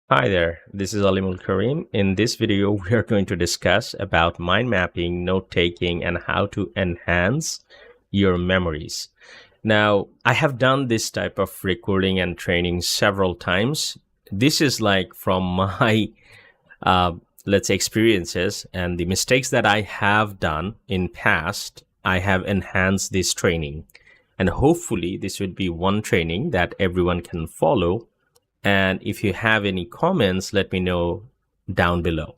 Hi there, this is Alim Ul Karim. In this video, we are going to discuss about mind mapping, note-taking, and how to enhance your memories. Now, I have done this type of recording and training several times. This is like from my, let's say, experiences and the mistakes that I have done in past. I have enhanced this training. And hopefully, this would be one training that everyone can follow. And if you have any comments, let me know down below.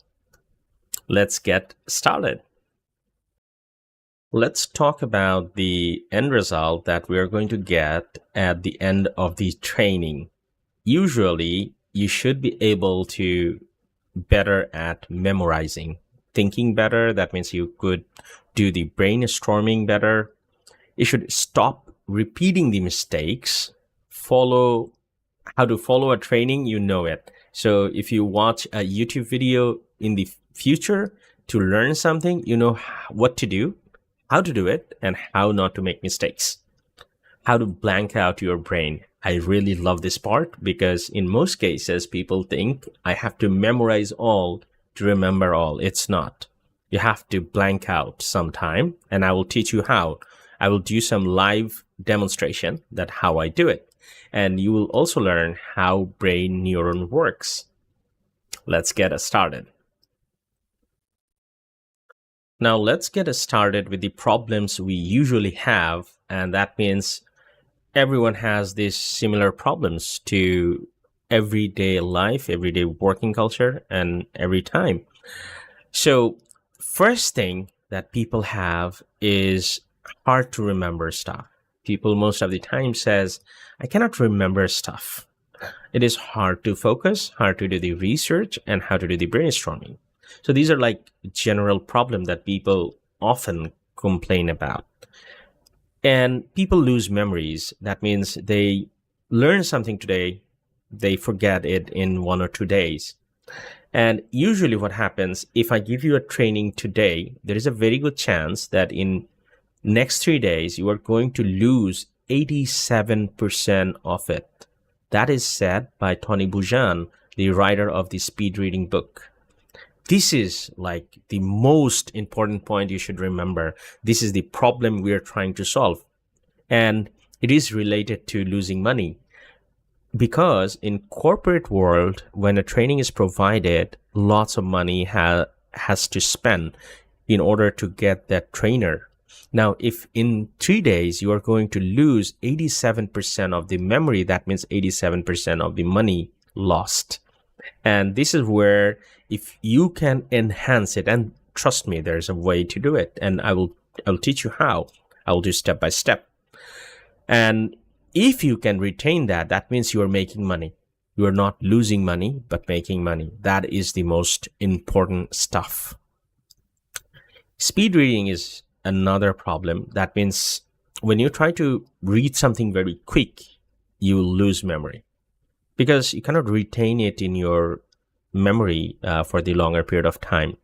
Let's get started. Let's talk about the end result that we are going to get at the end of the training. Usually, you should be able to better at memorizing, thinking better. That means you could do the brainstorming better. You should stop repeating the mistakes, follow how to follow a training, you know it. So if you watch a YouTube video in the future to learn something, you know what to do, how to do it, and how not to make mistakes. How to blank out your brain. I really love this part because in most cases, people think I have to memorize all to remember all. It's not. You have to blank out sometime, and I will teach you how. I will do some live demonstration that how I do it. And you will also learn how brain neuron works. Let's get us started. Now let's get us started with the problems we usually have, and that means everyone has these similar problems to everyday life, everyday working culture, and every time. So first thing that people have is hard to remember stuff. People most of the time says, I cannot remember stuff. It is hard to focus, hard to do the research, and how to do the brainstorming. So these are like general problem that people often complain about. And people lose memories. That means they learn something today, they forget it in 1 or 2 days. And usually what happens, if I give you a training today, there is a very good chance that in next 3 days, you are going to lose 87% of it. That is said by Tony Buzan, the writer of the speed reading book. This is like the most important point you should remember. This is the problem we are trying to solve. And it is related to losing money. Because in corporate world, when a training is provided, lots of money has to spend in order to get that trainer. Now, if in 3 days you are going to lose 87% of the memory, that means 87% of the money lost. And this is where if you can enhance it, and trust me, there's a way to do it, and I will teach you how. I will do step by step. And if you can retain that, that means you are making money. You are not losing money, but making money. That is the most important stuff. Speed reading is another problem. That means when you try to read something very quick, you will lose memory because you cannot retain it in your memory for the longer period of time.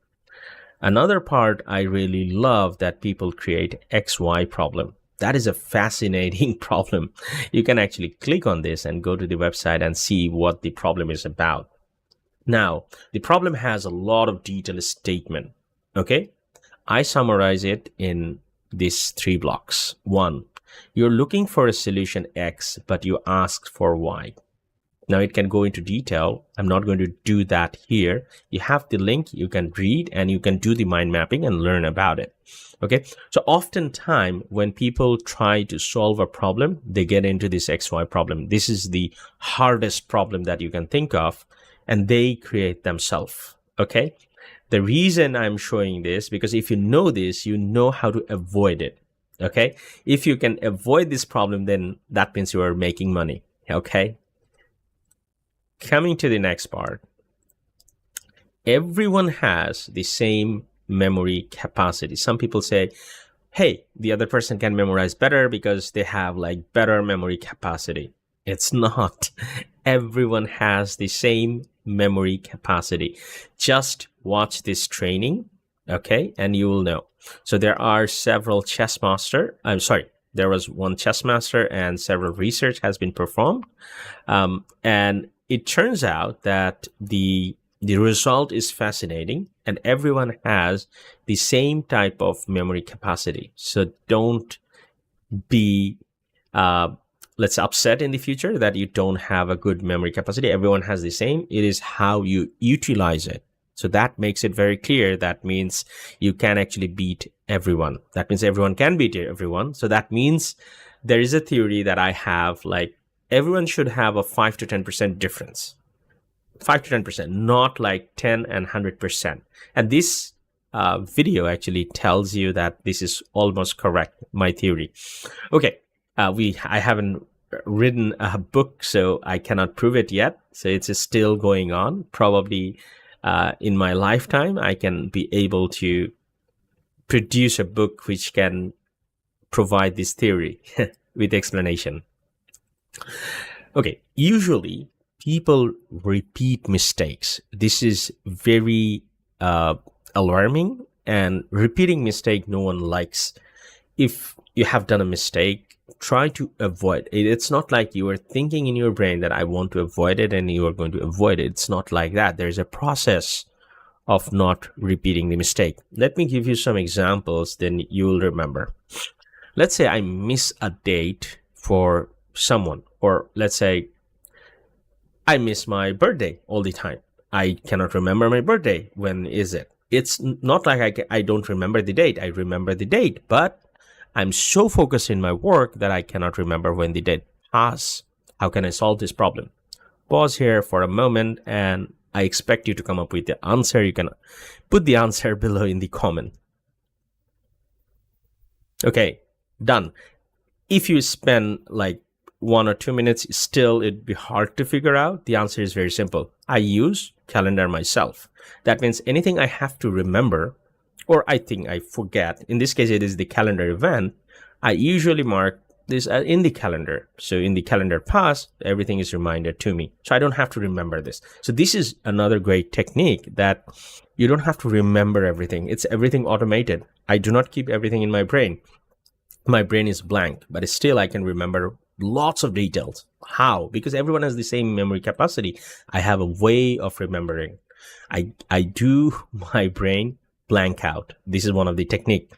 Another part I really love that people create XY problem. That is a fascinating problem. You can actually click on this and go to the website and see what the problem is about. Now, the problem has a lot of detailed statement. Okay. I summarize it in these 3 blocks. 1, you're looking for a solution X, but you ask for Y. Now it can go into detail. I'm not going to do that here. You have the link, you can read, and you can do the mind mapping and learn about it. Okay, so oftentimes when people try to solve a problem, they get into this XY problem. This is the hardest problem that you can think of, and they create themselves. Okay. The reason I'm showing this, because if you know this, you know how to avoid it. Okay. If you can avoid this problem, then that means you are making money. Okay. Coming to the next part. Everyone has the same memory capacity. Some people say, hey, the other person can memorize better because they have like better memory capacity. It's not. Everyone has the same memory capacity. Just watch this training, okay, and you will know. So there are several chess master. There was one chess master and several research has been performed. And it turns out that the result is fascinating, and everyone has the same type of memory capacity. So don't be let's upset in the future that you don't have a good memory capacity. Everyone has the same. It is how you utilize it. So that makes it very clear. That means you can actually beat everyone. That means everyone can beat everyone. So that means there is a theory that I have, like everyone should have a 5 to 10% difference. 5 to 10%, not like 10 and 100%. And this video actually tells you that this is almost correct, my theory. Okay, I haven't written a book, so I cannot prove it yet. So it's still going on. Probably in my lifetime, I can be able to produce a book which can provide this theory with explanation. Okay, usually people repeat mistakes. This is very alarming, and repeating mistake no one likes. If you have done a mistake, try to avoid it. It's not like you are thinking in your brain that I want to avoid it and you are going to avoid it. It's not like that. There's a process of not repeating the mistake. Let me give you some examples, then you will remember. Let's say I miss a date for someone, or let's say I miss my birthday all the time. I cannot remember my birthday. When is it? It's not like I don't remember the date. I remember the date, but I'm so focused in my work that I cannot remember when the date passed. How can I solve this problem? Pause here for a moment, and I expect you to come up with the answer. You can put the answer below in the comment. Okay, done. If you spend like 1 or 2 minutes, still it'd be hard to figure out. The answer is very simple. I use calendar myself. That means anything I have to remember, or I think I forget, in this case it is the calendar event, I usually mark this in the calendar. So in the calendar pass, everything is reminded to me. So I don't have to remember this. So this is another great technique, that you don't have to remember everything. It's everything automated. I do not keep everything in my brain. My brain is blank, but still I can remember lots of details. How? Because everyone has the same memory capacity. I have a way of remembering. I do my brain blank out. This is one of the technique.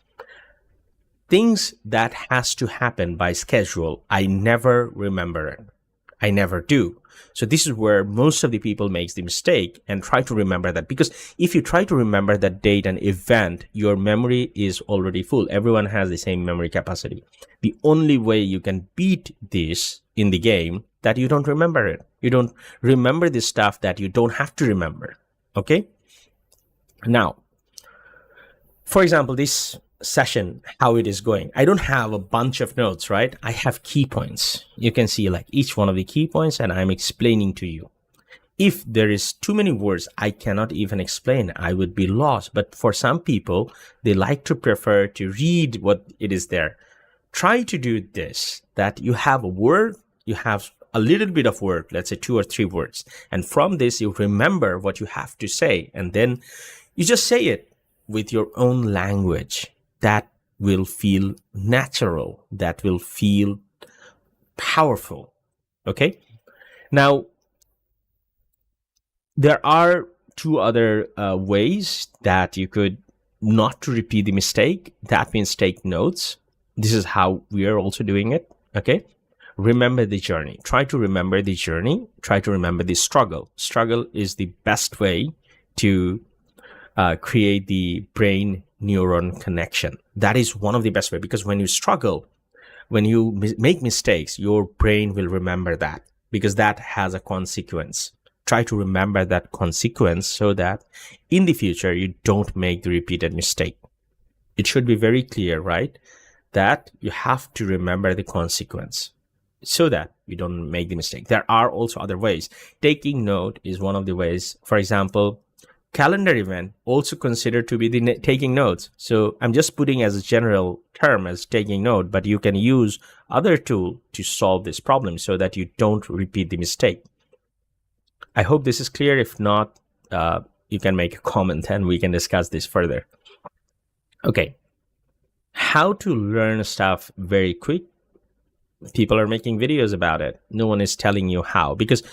Things that has to happen by schedule, I never remember it. I never do. So this is where most of the people makes the mistake, and try to remember that. Because if you try to remember that date and event, your memory is already full. Everyone has the same memory capacity. The only way you can beat this in the game, that you don't remember it. You don't remember the stuff that you don't have to remember. Okay? Now, for example, this session, how it is going. I don't have a bunch of notes, right? I have key points. You can see like each one of the key points, and I'm explaining to you. If there is too many words, I cannot even explain. I would be lost. But for some people, they like to prefer to read what it is there. Try to do this, that you have a word, you have a little bit of word, let's say 2 or 3 words. And from this, you remember what you have to say. And then you just say it with your own language. That will feel natural. That will feel powerful. Okay? Now, there are 2 other ways that you could not to repeat the mistake. That means take notes. This is how we are also doing it. Okay? Remember the journey. Try to remember the journey. Try to remember the struggle. Struggle is the best way to create the brain neuron connection. That is one of the best way, because when you struggle, when you make mistakes, your brain will remember that, because that has a consequence. Try to remember that consequence so that in the future you don't make the repeated mistake. It should be very clear, right? That you have to remember the consequence so that you don't make the mistake. There are also other ways. Taking note is one of the ways. For example, calendar event also considered to be the taking notes. So I'm just putting as a general term as taking note, but you can use other tool to solve this problem so that you don't repeat the mistake. I hope this is clear. If not, you can make a comment and we can discuss this further. Okay. How to learn stuff very quick. People are making videos about it. No one is telling you how, because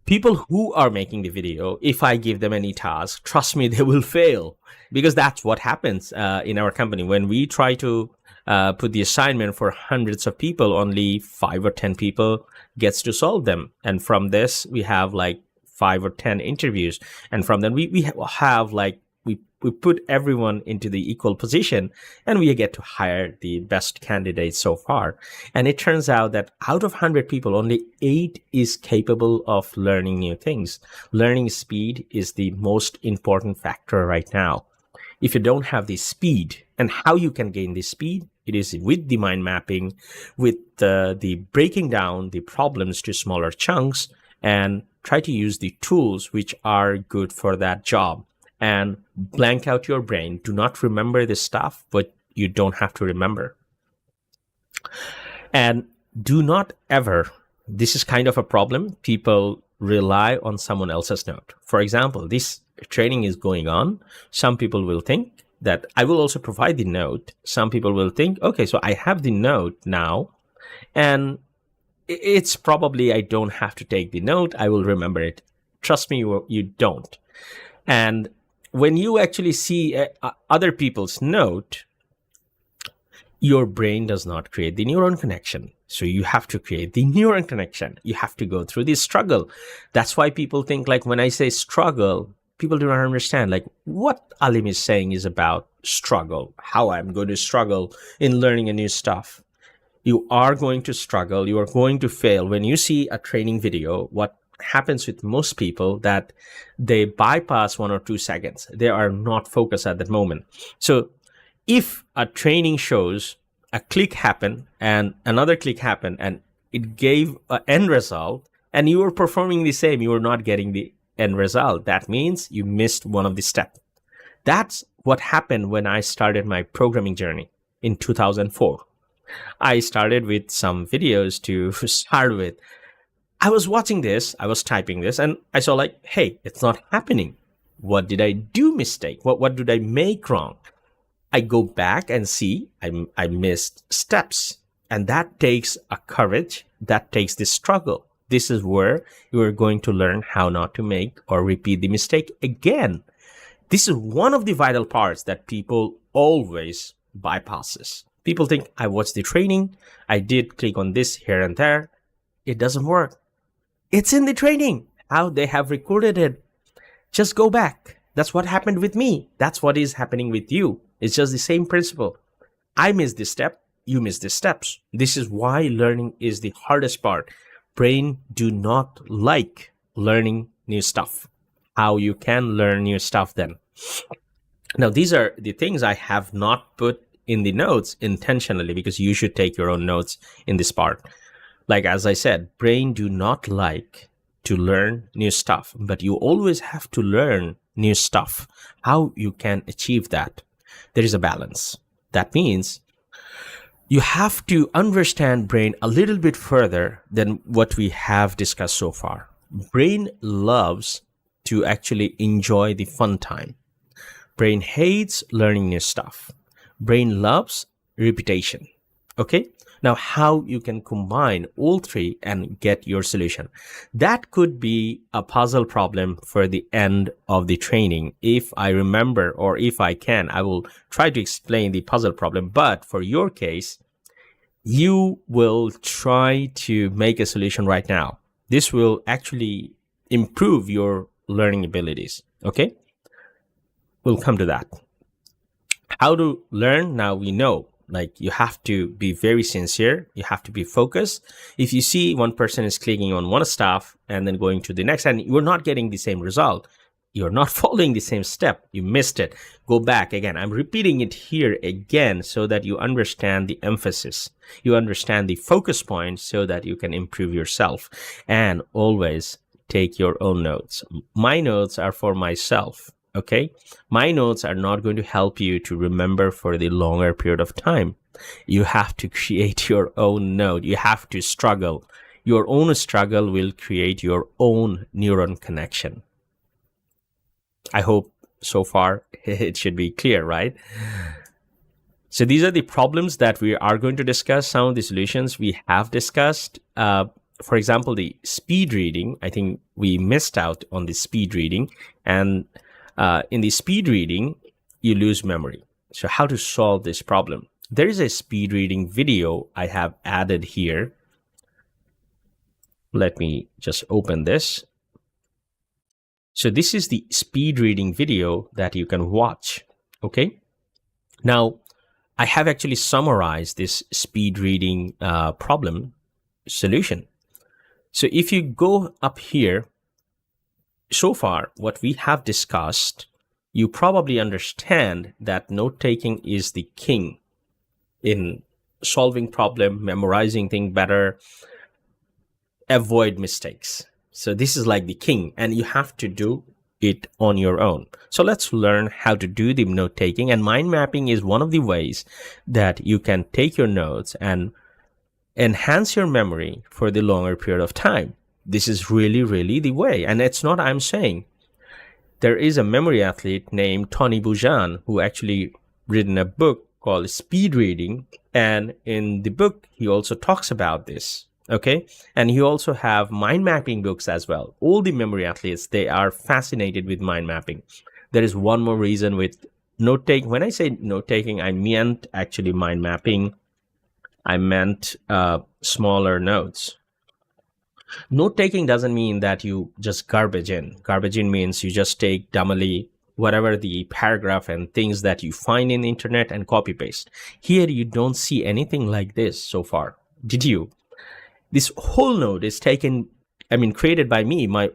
People who are making the video, if I give them any task, trust me, they will fail, because that's what happens in our company. When we try to put the assignment for hundreds of people, only 5 or 10 people gets to solve them. And from this, we have like 5 or 10 interviews. And from then we have like, we put everyone into the equal position, and we get to hire the best candidates so far. And it turns out that out of 100 people, only 8 is capable of learning new things. Learning speed is the most important factor right now. If you don't have the speed, and how you can gain the speed, it is with the mind mapping, with the breaking down the problems to smaller chunks, and try to use the tools which are good for that job. And blank out your brain. Do not remember this stuff, but you don't have to remember. And do not ever, this is kind of a problem, people rely on someone else's note. For example, this training is going on. Some people will think that I will also provide the note. Some people will think, okay, so I have the note now, and it's probably I don't have to take the note. I will remember it. Trust me, you don't. And when you actually see other people's note, your brain does not create the neuron connection. So you have to create the neuron connection. You have to go through this struggle. That's why people think, like, when I say struggle, people do not understand, like, what Alim is saying is about struggle, how I'm going to struggle in learning a new stuff. You are going to struggle. You are going to fail. When you see a training video, what happens with most people that they bypass 1 or 2 seconds. They are not focused at that moment. So if a training shows a click happen and another click happened and it gave an end result, and you were performing the same, you were not getting the end result, that means you missed one of the steps. That's what happened when I started my programming journey in 2004. I started with some videos to start with. I was watching this, I was typing this, and I saw, like, hey, it's not happening. What did I do mistake? What did I make wrong? I go back and see I missed steps. And that takes a courage, that takes the struggle. This is where you are going to learn how not to make or repeat the mistake again. This is one of the vital parts that people always bypasses. People think, I watched the training, I did click on this here and there. It doesn't work. It's in the training, how they have recorded it. Just go back. That's what happened with me. That's what is happening with you. It's just the same principle. I missed this step. You missed the steps. This is why learning is the hardest part. Brain do not like learning new stuff. How you can learn new stuff then? Now, these are the things I have not put in the notes intentionally, because you should take your own notes in this part. Like, as I said, brain do not like to learn new stuff, but you always have to learn new stuff. How you can achieve that? There is a balance. That means you have to understand brain a little bit further than what we have discussed so far. Brain loves to actually enjoy the fun time. Brain hates learning new stuff. Brain loves repetition. Okay? Now, how you can combine all three and get your solution? That could be a puzzle problem for the end of the training. If I remember, or if I can, I will try to explain the puzzle problem. But for your case, you will try to make a solution right now. This will actually improve your learning abilities. Okay? We'll come to that. How to learn? Now we know. Like, you have to be very sincere. You have to be focused. If you see one person is clicking on one stuff and then going to the next, and you're not getting the same result, you're not following the same step, you missed it. Go back again. I'm repeating it here again so that you understand the emphasis. You understand the focus point so that you can improve yourself. And always take your own notes. My notes are for myself. Okay, my notes are not going to help you to remember for the longer period of time. You have to create your own note. You have to struggle. Your own struggle will create your own neuron connection. I hope so far it should be clear, right? So these are the problems that we are going to discuss. Some of the solutions we have discussed. for example, the speed reading, I think we missed out on the speed reading. And in the speed reading, you lose memory. So how to solve this problem? There is a speed reading video I have added here. Let me just open this. So this is the speed reading video that you can watch. Okay. Now, I have actually summarized this speed reading problem solution. So if you go up here, so far, what we have discussed, you probably understand that note-taking is the king in solving problem, memorizing things better, avoid mistakes. So this is like the king, and you have to do it on your own. So let's learn how to do the note-taking, and mind mapping is one of the ways that you can take your notes and enhance your memory for the longer period of time. This is really, really the way. And it's not I'm saying. There is a memory athlete named Tony Buzan who actually written a book called Speed Reading. And in the book, he also talks about this. Okay. And he also have mind mapping books as well. All the memory athletes, they are fascinated with mind mapping. There is one more reason with note taking. When I say note taking, I meant actually mind mapping. I meant smaller notes. Note taking doesn't mean that you just garbage in. Garbage in means you just take dumbly whatever the paragraph and things that you find in the internet and copy paste. Here you don't see anything like this so far. Did you? This whole note is created by me, my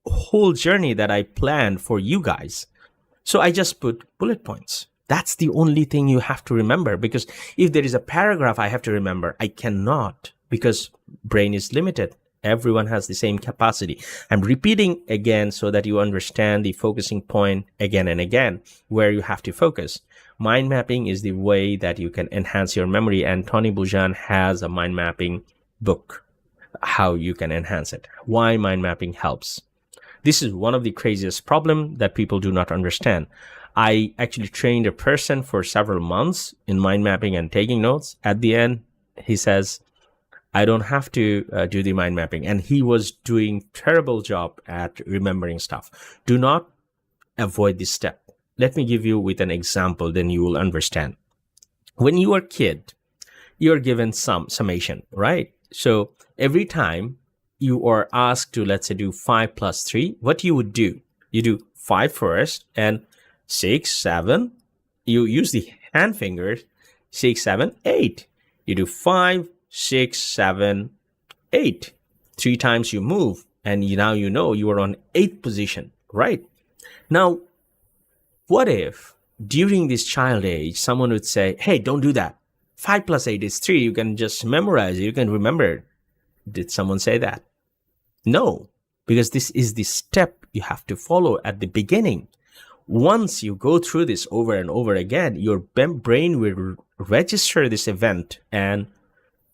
whole journey that I planned for you guys. So I just put bullet points. That's the only thing you have to remember, because if there is a paragraph I have to remember, I cannot, because brain is limited. Everyone has the same capacity. I'm repeating again so that you understand the focusing point again and again, where you have to focus. Mind mapping is the way that you can enhance your memory, and Tony Buzan has a mind mapping book, how you can enhance it, why mind mapping helps. This is one of the craziest problems that people do not understand. I actually trained a person for several months in mind mapping and taking notes. At the end, he says, I don't have to do the mind mapping. And he was doing terrible job at remembering stuff. Do not avoid this step. Let me give you with an example, then you will understand. When you are a kid, you're given some summation, right? So every time you are asked to, let's say, do 5 plus 3, what you would do? You do 5 first and 6, 7. You use the hand fingers, 6, 7, 8. You do 5, 6, 7, 8. 3 times you move, and now you know you are on 8th position, right? Now, what if during this child age, someone would say, hey, don't do that. 5 plus 8 is 3. You can just memorize it. You can remember it. Did someone say that? No, because this is the step you have to follow at the beginning. Once you go through this over and over again, your brain will register this event and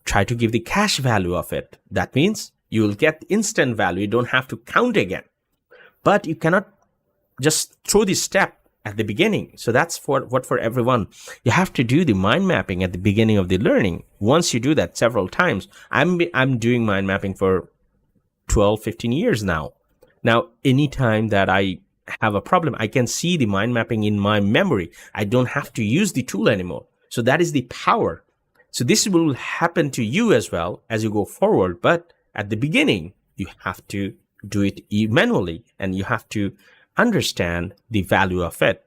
try to give the cache value of it. That means you will get instant value. You don't have to count again. But you cannot just throw this step at the beginning. So that's for everyone. You have to do the mind mapping at the beginning of the learning. Once you do that several times, I'm doing mind mapping for 12, 15 years now. Now, anytime that I have a problem, I can see the mind mapping in my memory. I don't have to use the tool anymore. So that is the power. So this will happen to you as well as you go forward. But at the beginning, you have to do it manually, and you have to understand the value of it.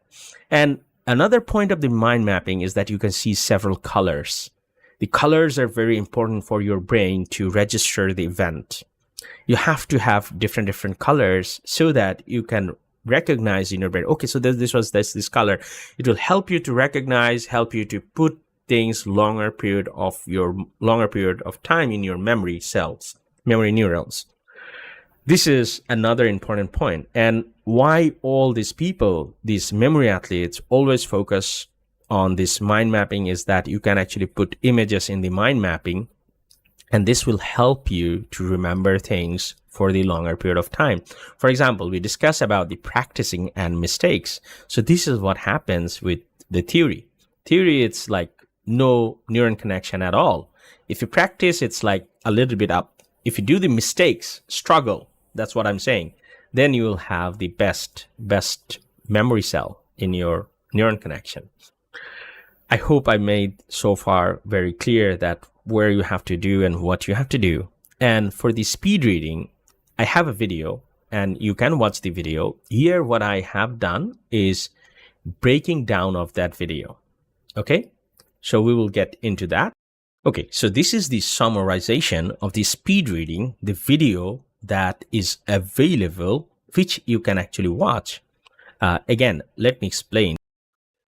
And another point of the mind mapping is that you can see several colors. The colors are very important for your brain to register the event. You have to have different colors so that you can recognize in your brain, okay, so this was this color. It will help you to recognize, help you to put things longer period of time in your memory cells, memory neurons. This is another important point. And why all these people, these memory athletes, always focus on this mind mapping is that you can actually put images in the mind mapping, and this will help you to remember things for the longer period of time. For example, we discussed about the practicing and mistakes. So this is what happens with the theory. Theory, it's like no neuron connection at all. If you practice, it's like a little bit up. if you do the mistakes, struggle, that's what I'm saying, then you will have the best memory cell in your neuron connection. I hope I made so far very clear that where you have to do and what you have to do. And for the speed reading, I have a video and you can watch the video. Here, what I have done is breaking down of that video. Okay, so we will get into that. Okay, so this is the summarization of the speed reading, the video that is available, which you can actually watch. Again, let me explain.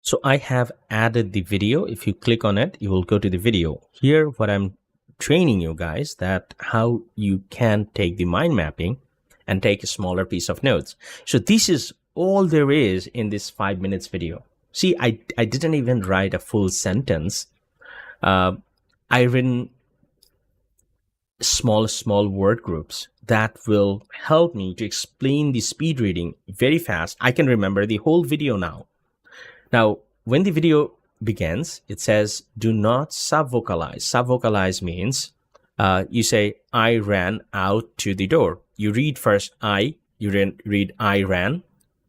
So I have added the video. If you click on it, you will go to the video. Here, what I'm training you guys, that how you can take the mind mapping and take a smaller piece of notes. So this is all there is in this 5 minutes video. See, I didn't even write a full sentence. I written small word groups that will help me to explain the speed reading very fast. I can remember the whole video now. Now, when the video begins, it says, do not subvocalize. Subvocalize means you say, I ran out to the door. You read first I, you read I ran,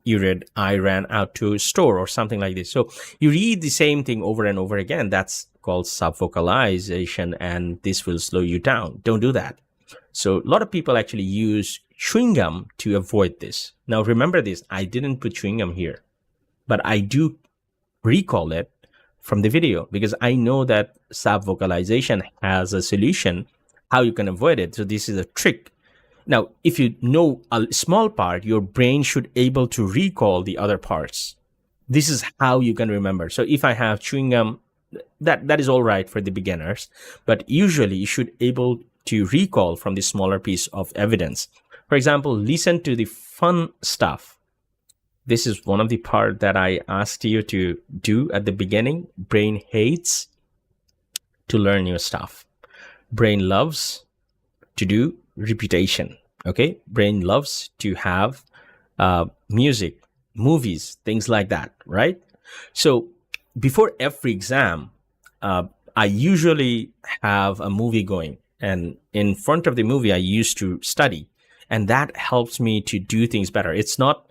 you read I ran out to a store or something like this. So you read the same thing over and over again. That's called subvocalization, and this will slow you down. Don't do that. So a lot of people actually use chewing gum to avoid this. Now remember this, I didn't put chewing gum here, but I do recall it from the video because I know that subvocalization has a solution how you can avoid it. So this is a trick. Now, if you know a small part, your brain should able to recall the other parts. This is how you can remember. So if I have chewing gum, that is all right for the beginners, but usually you should able to recall from the smaller piece of evidence. For example, listen to the fun stuff. This is one of the part that I asked you to do at the beginning. Brain hates to learn new stuff. Brain loves to do repetition. Okay, brain loves to have music, movies, things like that, right? So before every exam, I usually have a movie going, and in front of the movie, I used to study, and that helps me to do things better. It's not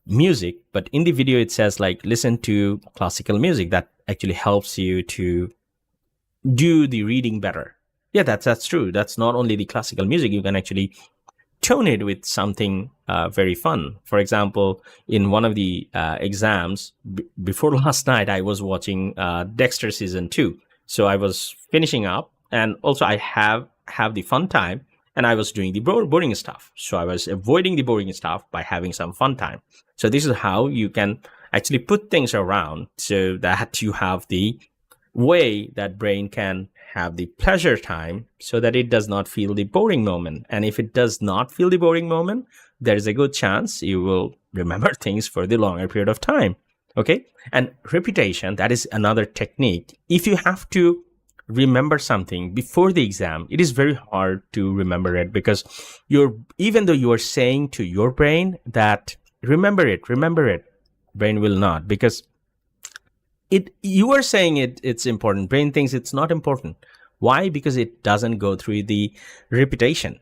music, but in the video, it says like, listen to classical music. That actually helps you to do the reading better. Yeah, that's true. That's not only the classical music. You can actually tone it with something very fun. For example, in one of the exams before last night, I was watching Dexter season 2. So I was finishing up, and also I have the fun time, and I was doing the boring stuff. So I was avoiding the boring stuff by having some fun time. So this is how you can actually put things around so that you have the way that brain can have the pleasure time so that it does not feel the boring moment. And if it does not feel the boring moment, there is a good chance you will remember things for the longer period of time. Okay. And repetition, that is another technique. If you have to remember something before the exam, it is very hard to remember it because even though you are saying to your brain that remember it, brain will not, because you are saying it's important. Brain thinks it's not important. Why? Because it doesn't go through the repetition.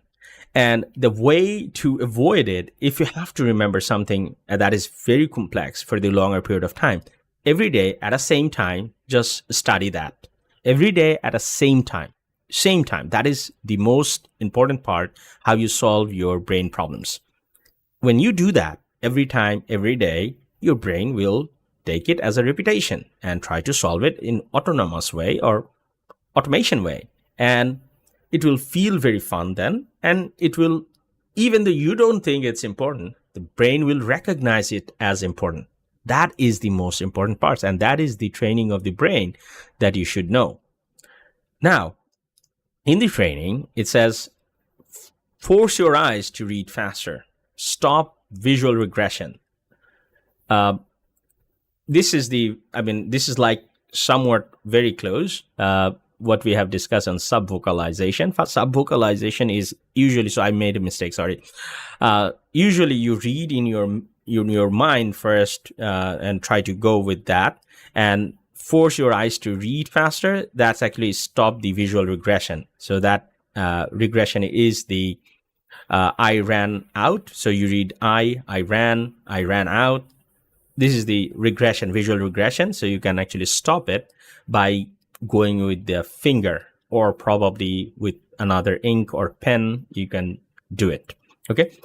And the way to avoid it, if you have to remember something that is very complex for the longer period of time, every day at the same time, just study that. Every day at the same time. That is the most important part, how you solve your brain problems. When you do that every time, every day, your brain will take it as a repetition and try to solve it in autonomous way or automation way. And it will feel very fun then. And it will, even though you don't think it's important, the brain will recognize it as important. That is the most important part. And that is the training of the brain that you should know. Now, in the training, it says, force your eyes to read faster. Stop visual regression. This is like somewhat very close what we have discussed on subvocalization. For subvocalization is usually, so I made a mistake, sorry. Usually you read in your mind first and try to go with that and force your eyes to read faster. That's actually stop the visual regression. So that regression is the I ran out. So you read I ran out. This is the regression, visual regression. So you can actually stop it by going with the finger, or probably with another ink or pen, you can do it. Okay.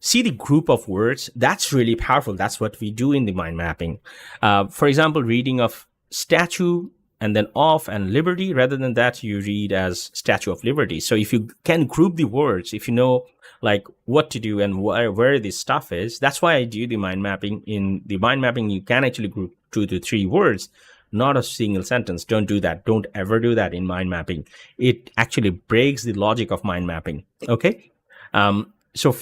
See the group of words. That's really powerful. That's what we do in the mind mapping. For example, reading of statue and then of and liberty. Rather than that, you read as Statue of Liberty. So if you can group the words, if you know like what to do and where this stuff is, that's why I do the mind mapping. In the mind mapping, you can actually group 2 to 3 words, not a single sentence. Don't do that. Don't ever do that in mind mapping. It actually breaks the logic of mind mapping. Okay. So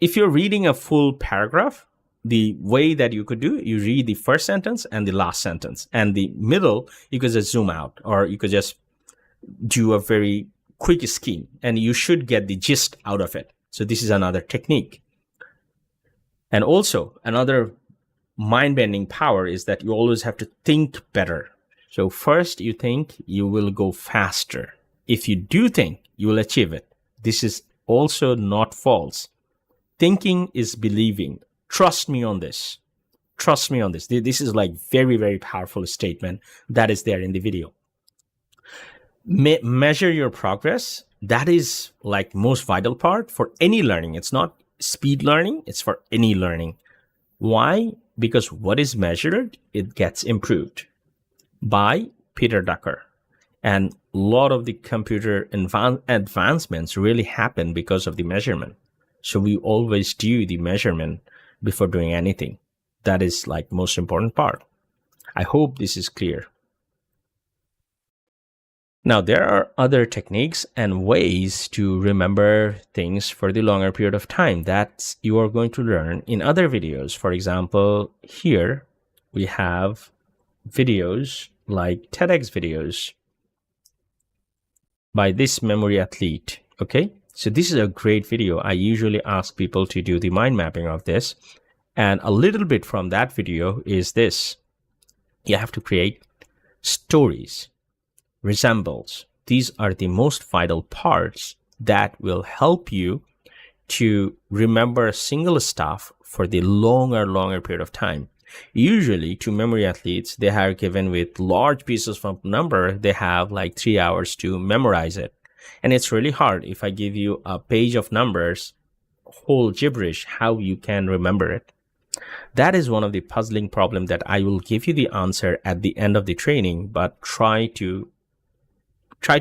if you're reading a full paragraph, the way that you could do it, you read the first sentence and the last sentence, and the middle, you could just zoom out, or you could just do a very quick scheme, and you should get the gist out of it. So this is another technique. And also another mind-bending power is that you always have to think better. So first you think, you will go faster. If you do think, you will achieve it. This is also not false. Thinking is believing. Trust me on this. Trust me on this. This is like very, very powerful statement that is there in the video. Measure your progress. That is like most vital part for any learning. It's not speed learning. It's for any learning. Why? Because what is measured, it gets improved. By Peter Drucker. And a lot of the computer advancements really happen because of the measurement. So we always do the measurement before doing anything. That is like most important part. I hope this is clear. Now, there are other techniques and ways to remember things for the longer period of time that you are going to learn in other videos. For example, here we have videos like TEDx videos by this memory athlete. Okay. So this is a great video. I usually ask people to do the mind mapping of this. And a little bit from that video is this. You have to create stories, resembles. These are the most vital parts that will help you to remember a single stuff for the longer period of time. Usually to memory athletes, they are given with large pieces of number. They have like 3 hours to memorize it. And it's really hard. If I give you a page of numbers, whole gibberish, how you can remember it. That is one of the puzzling problems that I will give you the answer at the end of the training, but try to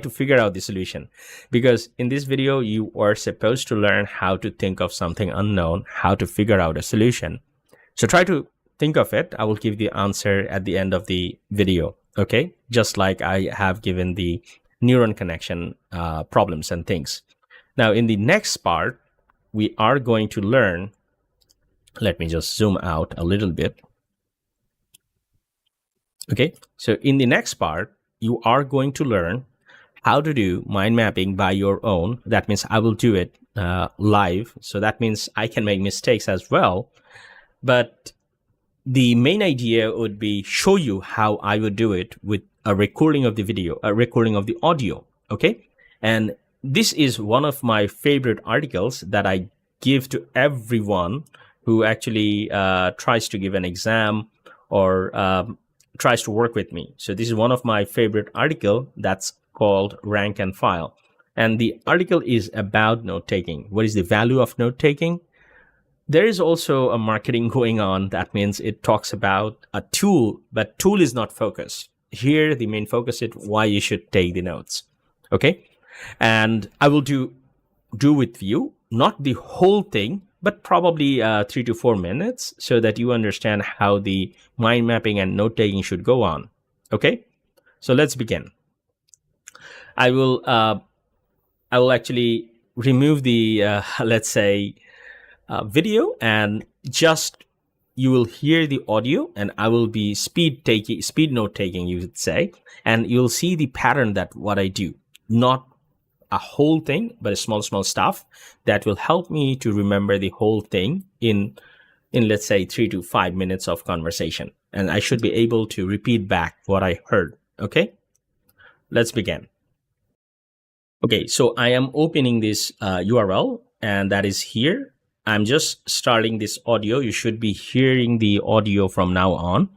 figure out the solution. Because in this video, you are supposed to learn how to think of something unknown, how to figure out a solution. So try to think of it. I will give the answer at the end of the video. Okay. Just like I have given the neuron connection problems and things. Now, in the next part, we are going to learn. Let me just zoom out a little bit. Okay. So in the next part, you are going to learn how to do mind mapping by your own. That means I will do it live. So that means I can make mistakes as well. But the main idea would be show you how I would do it with a recording of the video, a recording of the audio. Okay. And this is one of my favorite articles that I give to everyone who actually tries to give an exam or tries to work with me. So this is one of my favorite article that's called Rank and File. And the article is about note-taking. What is the value of note-taking? There is also a marketing going on. That means it talks about a tool, but tool is not focus. Here, the main focus is why you should take the notes. Okay. And I will do with you, not the whole thing, but probably 3 to 4 minutes so that you understand how the mind mapping and note taking should go on. Okay. So let's begin. I will actually remove the, let's say, video, and just you will hear the audio, and I will be speed note taking, you would say, and you'll see the pattern that what I do, not a whole thing, but a small stuff that will help me to remember the whole thing in let's say 3 to 5 minutes of conversation, and I should be able to repeat back what I heard. Okay, let's begin. Okay, so I am opening this URL, and that is here. I'm just starting this audio. You should be hearing the audio from now on,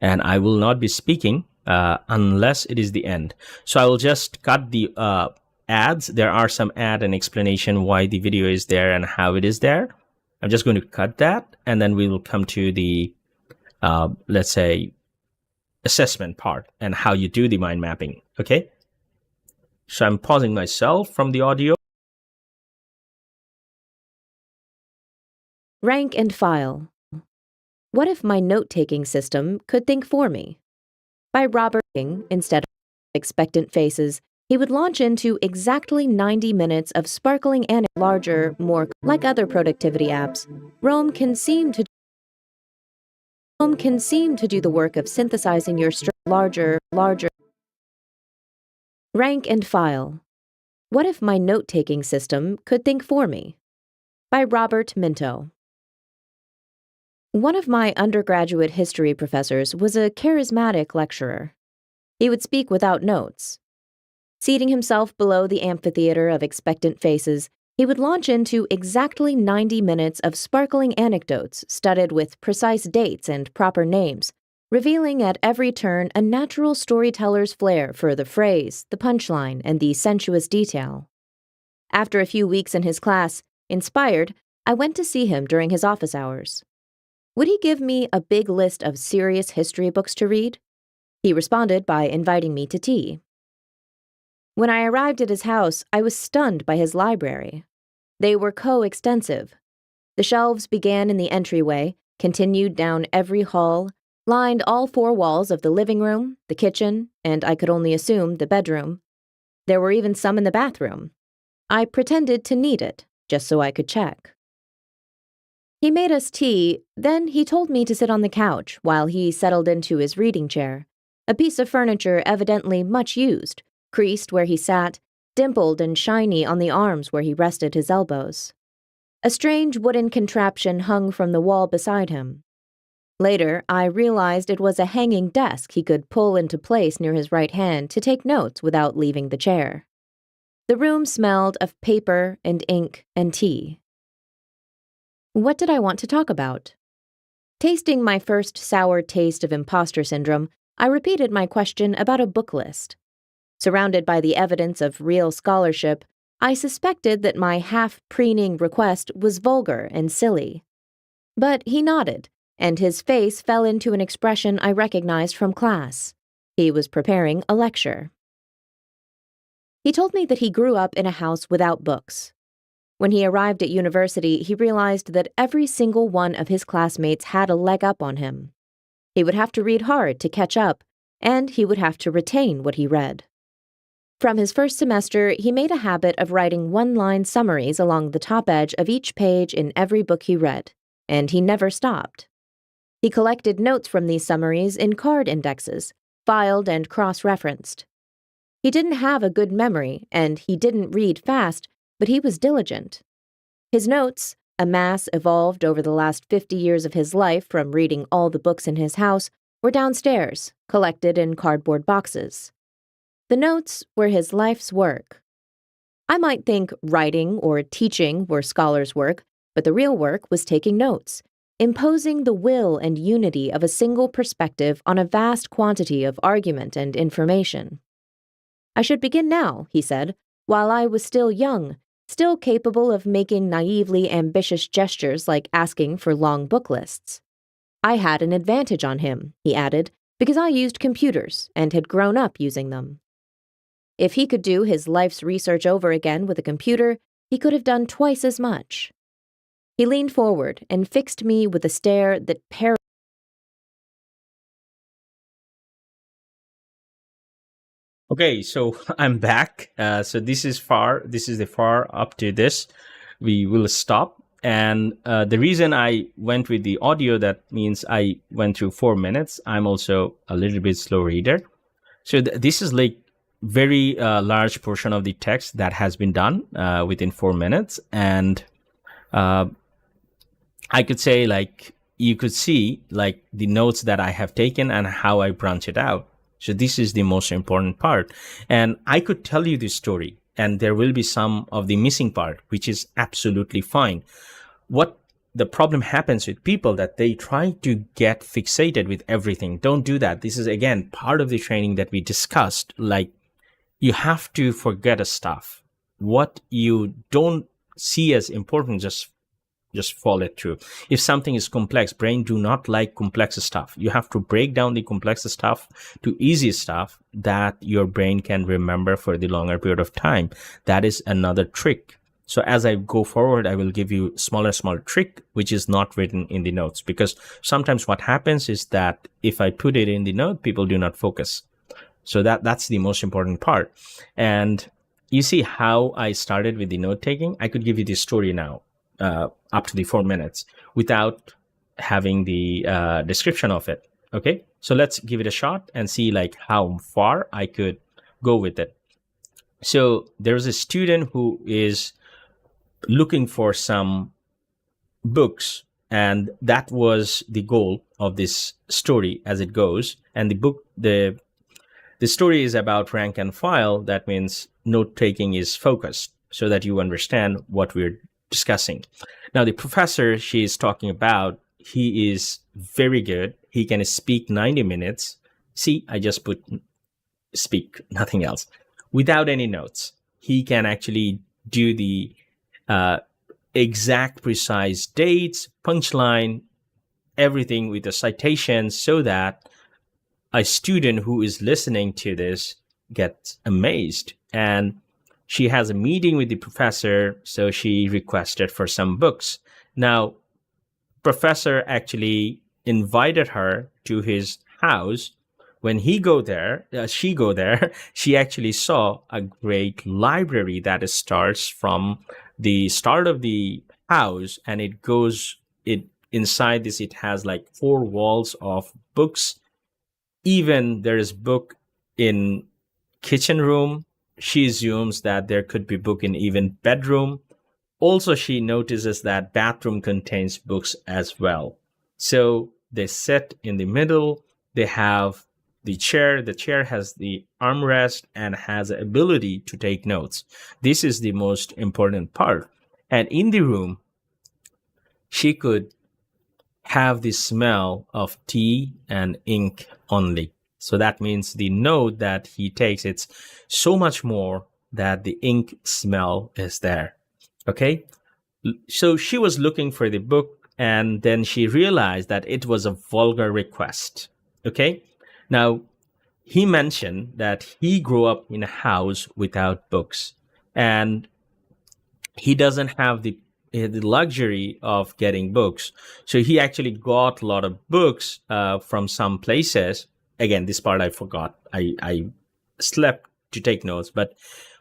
and I will not be speaking unless it is the end. So I will just cut the ads. There are some ad and explanation why the video is there and how it is there. I'm just going to cut that, and then we will come to the, let's say, assessment part and how you do the mind mapping. Okay. So I'm pausing myself from the audio. Rank and file. What if my note-taking system could think for me? By Robert King, instead of expectant faces, he would launch into exactly 90 minutes of sparkling and larger, more like other productivity apps. Rome can seem to do the work of synthesizing your larger. Rank and file. What if my note-taking system could think for me? By Robert Minto. One of my undergraduate history professors was a charismatic lecturer. He would speak without notes. Seating himself below the amphitheater of expectant faces, he would launch into exactly 90 minutes of sparkling anecdotes studded with precise dates and proper names, revealing at every turn a natural storyteller's flair for the phrase, the punchline, and the sensuous detail. After a few weeks in his class, inspired, I went to see him during his office hours. Would he give me a big list of serious history books to read? He responded by inviting me to tea. When I arrived at his house, I was stunned by his library. They were coextensive. The shelves began in the entryway, continued down every hall, lined all four walls of the living room, the kitchen, and I could only assume the bedroom. There were even some in the bathroom. I pretended to need it, just so I could check. He made us tea, then he told me to sit on the couch while he settled into his reading chair, a piece of furniture evidently much used, creased where he sat, dimpled and shiny on the arms where he rested his elbows. A strange wooden contraption hung from the wall beside him. Later, I realized it was a hanging desk he could pull into place near his right hand to take notes without leaving the chair. The room smelled of paper and ink and tea. What did I want to talk about? Tasting my first sour taste of imposter syndrome, I repeated my question about a book list. Surrounded by the evidence of real scholarship, I suspected that my half-preening request was vulgar and silly. But he nodded, and his face fell into an expression I recognized from class. He was preparing a lecture. He told me that he grew up in a house without books. When he arrived at university, he realized that every single one of his classmates had a leg up on him. He would have to read hard to catch up, and he would have to retain what he read. From his first semester, he made a habit of writing one-line summaries along the top edge of each page in every book he read, and he never stopped. He collected notes from these summaries in card indexes, filed and cross-referenced. He didn't have a good memory, and he didn't read fast, but he was diligent. His notes, a mass evolved over the last 50 years of his life from reading all the books in his house, were downstairs, collected in cardboard boxes. The notes were his life's work. I might think writing or teaching were scholars' work, but the real work was taking notes, imposing the will and unity of a single perspective on a vast quantity of argument and information. I should begin now, he said, while I was still young, still capable of making naively ambitious gestures like asking for long book lists. I had an advantage on him, he added, because I used computers and had grown up using them. If he could do his life's research over again with a computer, he could have done twice as much. He leaned forward and fixed me with a stare that Okay, so I'm back. So this is the far up to this. We will stop. And the reason I went with the audio, that means I went through 4 minutes. I'm also a little bit slow reader. So this is like very large portion of the text that has been done within 4 minutes. And I could say, like, you could see like the notes that I have taken and how I branch it out. So this is the most important part. And I could tell you this story and there will be some of the missing part, which is absolutely fine. What the problem happens with people that they try to get fixated with everything. Don't do that. This is again part of the training that we discussed. Like, you have to forget a stuff. What you don't see as important, just follow it through. If something is complex, brain do not like complex stuff. You have to break down the complex stuff to easy stuff that your brain can remember for the longer period of time. That is another trick. So as I go forward, I will give you smaller trick, which is not written in the notes, because sometimes what happens is that if I put it in the note, people do not focus. So that's the most important part. And you see how I started with the note taking. I could give you the story now, up to the 4 minutes without having the description of it. Okay, so let's give it a shot and see like how far I could go with it. So there's a student who is looking for some books, and that was the goal of this story as it goes. And the story is about rank and file. That means note taking is focused so that you understand what we're discussing. Now, the professor she is talking about, he is very good. He can speak 90 minutes. See, I just put speak, nothing else, without any notes. He can actually do the exact precise dates, punchline, everything with a citation, so that a student who is listening to this gets amazed. And she has a meeting with the professor, so she requested for some books. Now, professor actually invited her to his house. When she go there, she actually saw a great library that starts from the start of the house, and it inside this, it has like 4 walls of books. Even there is book in kitchen room. She assumes that there could be book in even bedroom. Also, she notices that bathroom contains books as well. So they sit in the middle. They have the chair. The chair has the armrest and has the ability to take notes. This is the most important part. And in the room, she could have the smell of tea and ink only. So that means the note that he takes, it's so much more that the ink smell is there. Okay. So she was looking for the book, and then she realized that it was a vulgar request. Okay. Now, he mentioned that he grew up in a house without books, and he doesn't have the luxury of getting books. So he actually got a lot of books from some places. Again, this part I forgot. I slept to take notes. But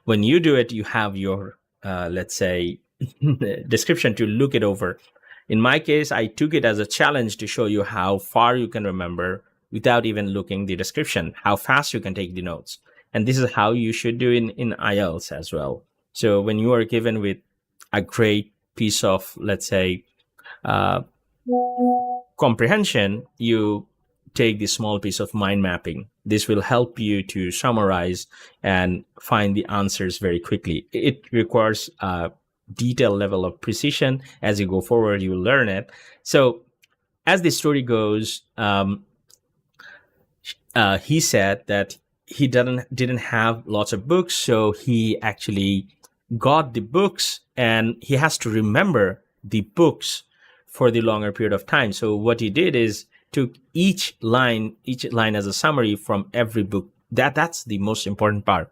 when you do it, you have your, let's say, description to look it over. In my case, I took it as a challenge to show you how far you can remember without even looking the description, how fast you can take the notes. And this is how you should do in IELTS as well. So when you are given with a great piece of, let's say, comprehension, you take this small piece of mind mapping. This will help you to summarize and find the answers very quickly. It requires a detailed level of precision. As you go forward, you will learn it. So as the story goes, he said that he didn't have lots of books, so he actually got the books, and he has to remember the books for the longer period of time. So what he did is took each line as a summary from every book. That's the most important part.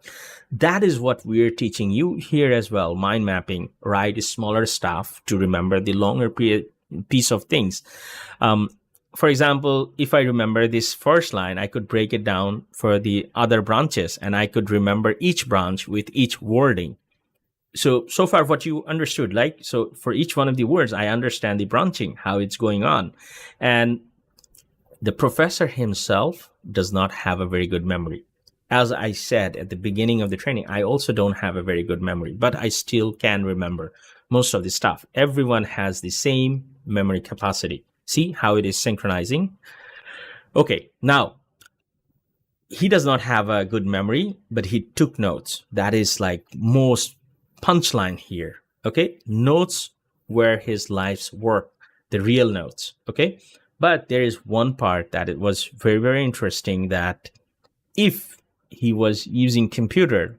That is what we're teaching you here as well. Mind mapping, write smaller stuff to remember the longer piece of things. For example, if I remember this first line, I could break it down for the other branches, and I could remember each branch with each wording. So far what you understood, like, so for each one of the words, I understand the branching, how it's going on. And the professor himself does not have a very good memory. As I said at the beginning of the training, I also don't have a very good memory, but I still can remember most of the stuff. Everyone has the same memory capacity. See how it is synchronizing? Okay, now, he does not have a good memory, but he took notes. That is like most punchline here. Okay, notes were his life's work, the real notes. Okay, but there is one part that it was very, very interesting, that if he was using computer,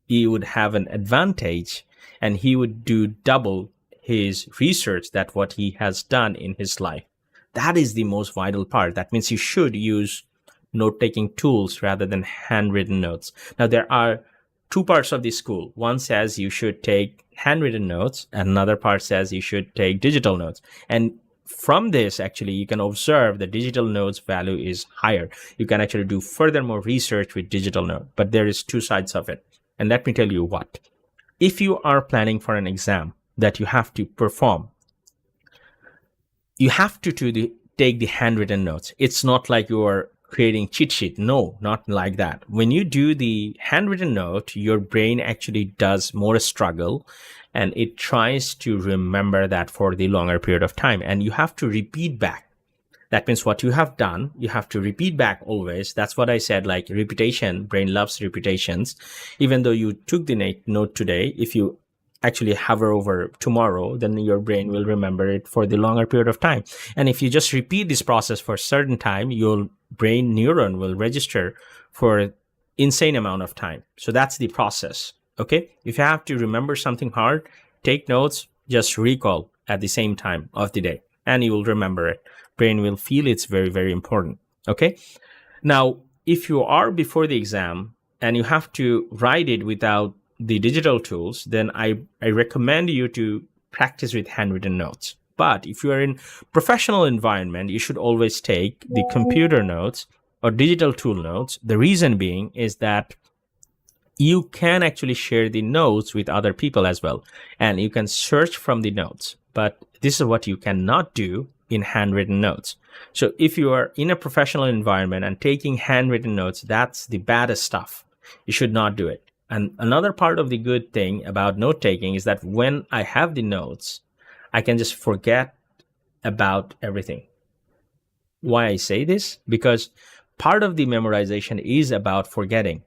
he would have an advantage and he would do double his research that what he has done in his life. That is the most vital part. That means you should use note-taking tools rather than handwritten notes. Now, there are two parts of the school. One says you should take handwritten notes, and another part says you should take digital notes. And from this, actually, you can observe the digital notes value is higher. You can actually do furthermore research with digital note, but there is two sides of it. And let me tell you what. If you are planning for an exam that you have to perform, you have to take the handwritten notes. It's not like you are creating cheat sheet. No, not like that. When you do the handwritten note, your brain actually does more struggle and it tries to remember that for the longer period of time. And you have to repeat back. That means what you have done, you have to repeat back always. That's what I said, like repetition, brain loves repetitions. Even though you took the note today, if you actually hover over tomorrow, then your brain will remember it for the longer period of time. And if you just repeat this process for a certain time, your brain neuron will register for insane amount of time. So that's the process. Okay. If you have to remember something hard, take notes, just recall at the same time of the day, and you will remember it. Brain will feel it's very, very important. Okay. Now, if you are before the exam and you have to write it without the digital tools, then I recommend you to practice with handwritten notes. But if you are in professional environment, you should always take the computer notes or digital tool notes. The reason being is that you can actually share the notes with other people as well, and you can search from the notes. But this is what you cannot do in handwritten notes. So if you are in a professional environment and taking handwritten notes, that's the baddest stuff. You should not do it. And another part of the good thing about note taking is that when I have the notes, I can just forget about everything. Why I say this? Because part of the memorization is about forgetting.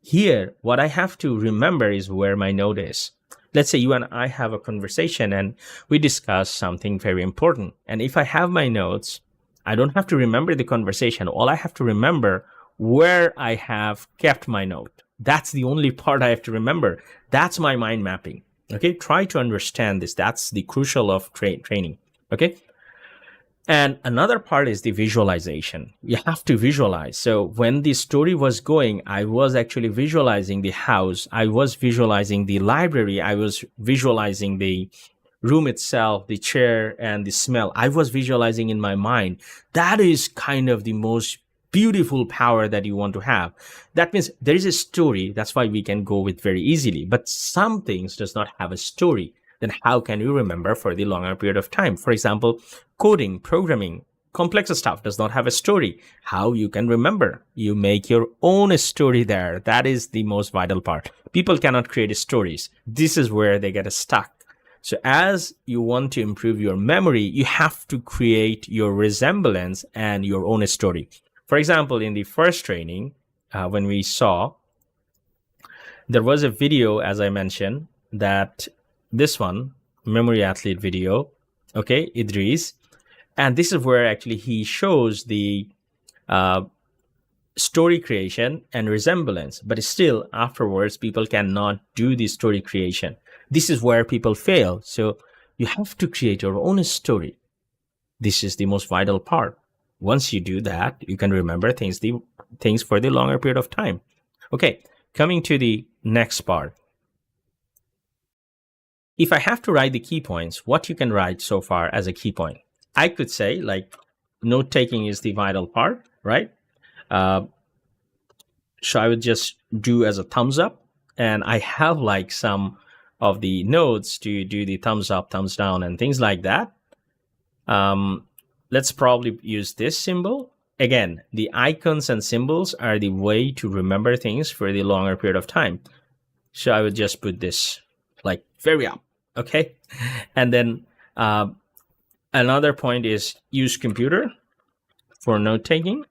Here, what I have to remember is where my note is. Let's say you and I have a conversation and we discuss something very important. And if I have my notes, I don't have to remember the conversation. All I have to remember where I have kept my note. That's the only part I have to remember. That's my mind mapping. Okay, try to understand this. That's the crucial of training. Okay. And another part is the visualization. You have to visualize. So when the story was going, I was actually visualizing the house. I was visualizing the library. I was visualizing the room itself, the chair, and the smell. I was visualizing in my mind. That is kind of the most beautiful power that you want to have. That means there is a story. That's why we can go with very easily. But some things does not have a story. Then how can you remember for the longer period of time? For example, coding, programming, complex stuff does not have a story. How you can remember? You make your own story there. That is the most vital part. People cannot create stories. This is where they get stuck. So as you want to improve your memory, you have to create your resemblance and your own story. For example, in the first training, when we saw, there was a video, as I mentioned, that this one, memory athlete video, okay, Idris. And this is where actually he shows the story creation and resemblance, but still afterwards, people cannot do the story creation. This is where people fail. So you have to create your own story. This is the most vital part. Once you do that, you can remember things for the longer period of time. Okay, coming to the next part. If I have to write the key points, what you can write so far as a key point? I could say like note taking is the vital part, right? So I would just do as a thumbs up, and I have like some of the notes to do the thumbs up, thumbs down, and things like that. Let's probably use this symbol. Again, the icons and symbols are the way to remember things for the longer period of time. So I would just put this like very up, okay? And then another point is use computer for note taking.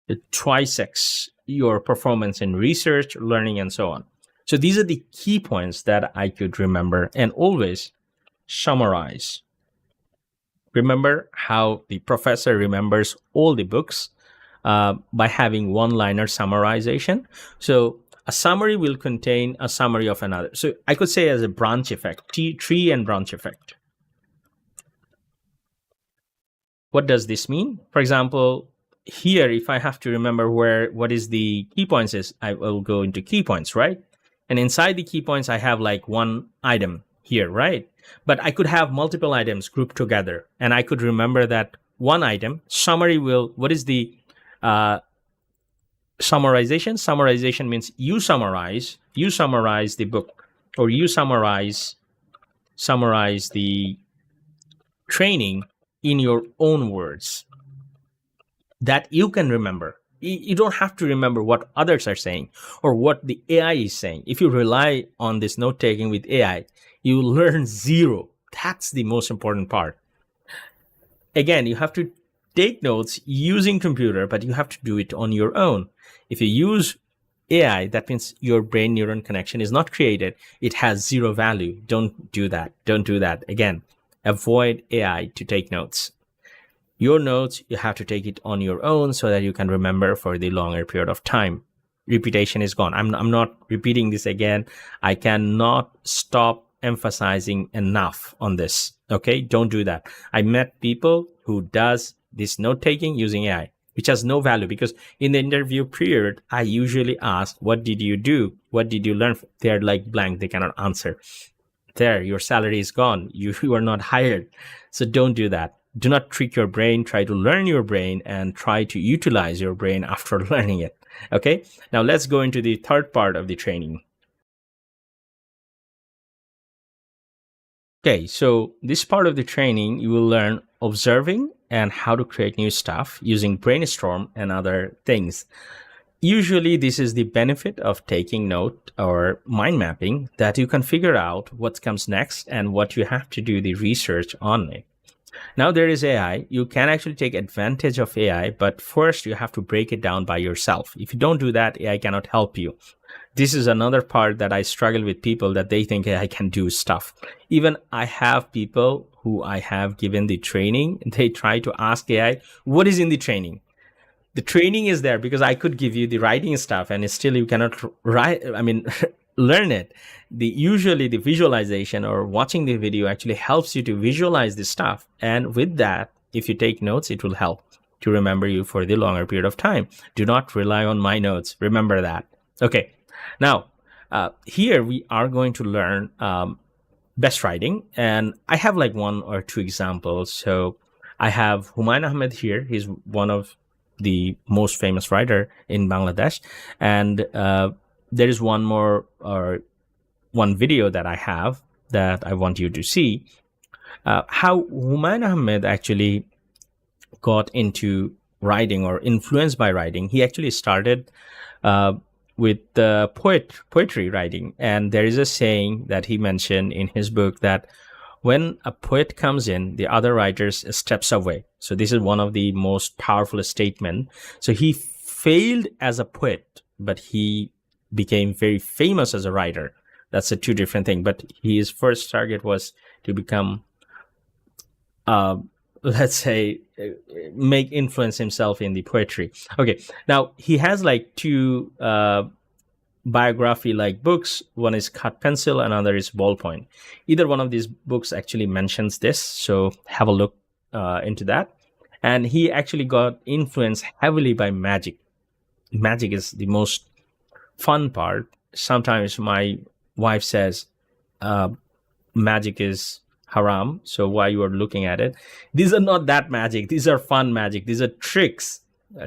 It trisects your performance in research, learning, and so on. So these are the key points that I could remember, and always summarize. Remember how the professor remembers all the books by having one-liner summarization. So a summary will contain a summary of another. So I could say as a branch effect, tree and branch effect. What does this mean? For example, here, if I have to remember what is the key points is, I will go into key points, right? And inside the key points, I have like one item here, right? But I could have multiple items grouped together, and I could remember that one item. Summary will, what is the summarization? Summarization means you summarize the book, or you summarize the training in your own words that you can remember. You don't have to remember what others are saying or what the AI is saying. If you rely on this note taking with AI, you learn zero. That's the most important part. Again, you have to take notes using computer, but you have to do it on your own. If you use AI, that means your brain neuron connection is not created. It has zero value. Don't do that. Don't do that. Again, avoid AI to take notes. Your notes, you have to take it on your own so that you can remember for the longer period of time. Repetition is gone. I'm not repeating this again. I cannot stop emphasizing enough on this. Okay, don't do that. I met people who does this note taking using AI, which has no value, because in the interview period, I usually ask, what did you do? What did you learn? They're like blank. They cannot answer. There, your salary is gone. You are not hired. So don't do that. Do not trick your brain. Try to learn your brain and try to utilize your brain after learning it. Okay, now let's go into the third part of the training. Okay, so this part of the training, you will learn observing and how to create new stuff using Brainstorm and other things. Usually, this is the benefit of taking note or mind mapping, that you can figure out what comes next and what you have to do the research on it. Now there is AI. You can actually take advantage of AI, but first you have to break it down by yourself. If you don't do that, AI cannot help you. This is another part that I struggle with people, that they think AI can do stuff. Even I have people who I have given the training, they try to ask AI, what is in the training? The training is there because I could give you the writing stuff and still you cannot write, learn it. Usually the visualization or watching the video actually helps you to visualize the stuff. And with that, if you take notes, it will help to remember you for the longer period of time. Do not rely on my notes. Remember that. Okay. Now, here we are going to learn best writing. And I have like one or two examples. So I have Humayun Ahmed here. He's one of the most famous writer in Bangladesh. And there is one more, or one video that I have that I want you to see, how Humayun Ahmed actually got into writing or influenced by writing. He actually started with poetry writing. And there is a saying that he mentioned in his book that when a poet comes in, the other writers steps away. So this is one of the most powerful statements. So he failed as a poet, but he became very famous as a writer. That's a two different thing. But his first target was to become, let's say, influence himself in the poetry. Okay, now he has like two biography like books. One is Cut Pencil, another is Ballpoint. Either one of these books actually mentions this, so have a look into that. And he actually got influenced heavily by magic. Magic is the most fun part. Sometimes my wife says magic is haram, so why you are looking at it? These are not that magic. These are fun magic. These are tricks.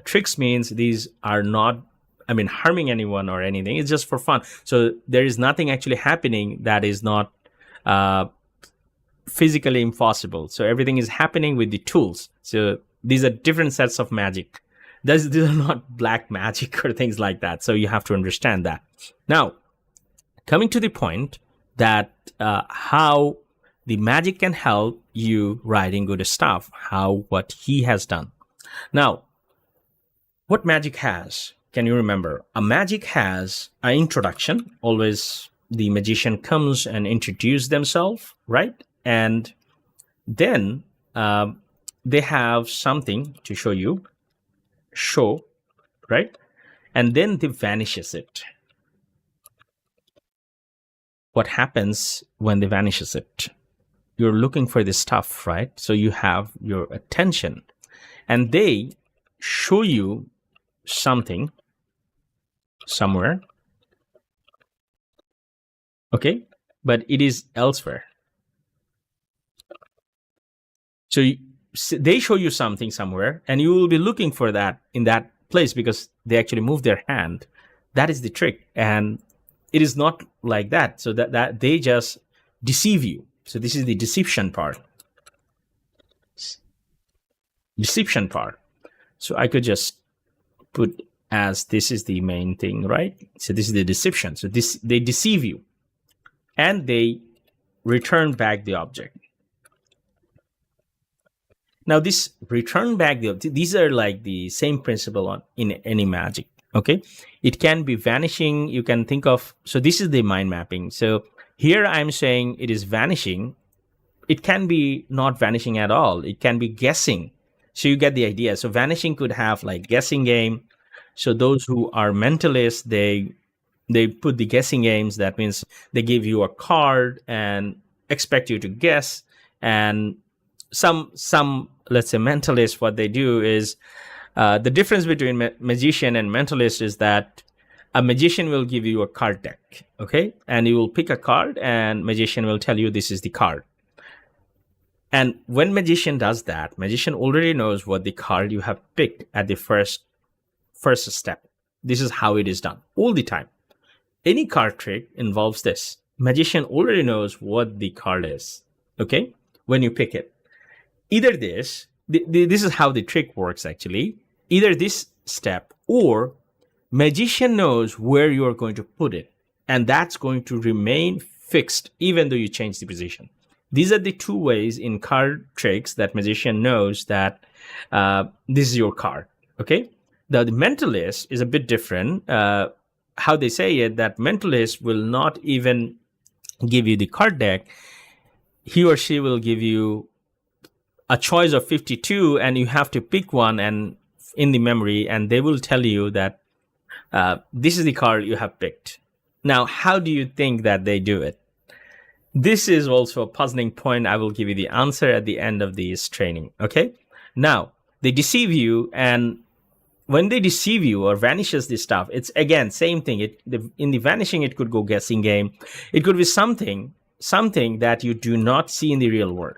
Tricks means these are not harming anyone or anything. It's just for fun. So there is nothing actually happening that is not physically impossible. So everything is happening with the tools. So these are different sets of magic. These are not black magic or things like that. So you have to understand that. Now, coming to the point that how the magic can help you writing good stuff, what he has done. Now, What magic has? Can you remember? A magic has an introduction. Always the magician comes and introduce themselves, right? And then they have something to show, right? And then they vanishes it. What happens when they vanishes it? You're looking for this stuff, right? So you have your attention, and they show you something somewhere, okay, but it is elsewhere. So they show you something somewhere, and you will be looking for that in that place because they actually move their hand. That is the trick, and it is not like that. So that they just deceive you. So this is the deception part. Deception part. So I could just put as this is the main thing, right? So this is the deception. So they deceive you, and they return back the object. Now this return back the object, these are like the same principle in any magic. Okay, it can be vanishing. You can think of, so this is the mind mapping. So here I'm saying it is vanishing. It can be not vanishing at all. It can be guessing. So you get the idea. So vanishing could have like guessing game. So those who are mentalists, they put the guessing games. That means they give you a card and expect you to guess. And some let's say mentalists, what they do is the difference between magician and mentalist is that a magician will give you a card deck, okay, and you will pick a card, and magician will tell you this is the card. And when magician does that, magician already knows what the card you have picked at the first step. This is how it is done all the time. Any card trick involves this. Magician already knows what the card is, okay, when you pick it. Either this is how the trick works actually. Either this step, or magician knows where you are going to put it, and that's going to remain fixed even though you change the position. These are the two ways in card tricks that magician knows that this is your card, okay? Now, the mentalist is a bit different. How they say it, that mentalist will not even give you the card deck. He or she will give you a choice of 52, and you have to pick one and in the memory, and they will tell you that this is the card you have picked. Now, how do you think that they do it? This is also a puzzling point. I will give you the answer at the end of this training, okay? Now, they deceive you, and when they deceive you or vanishes this stuff, it's again, same thing. In the vanishing, it could go guessing game. It could be something that you do not see in the real world.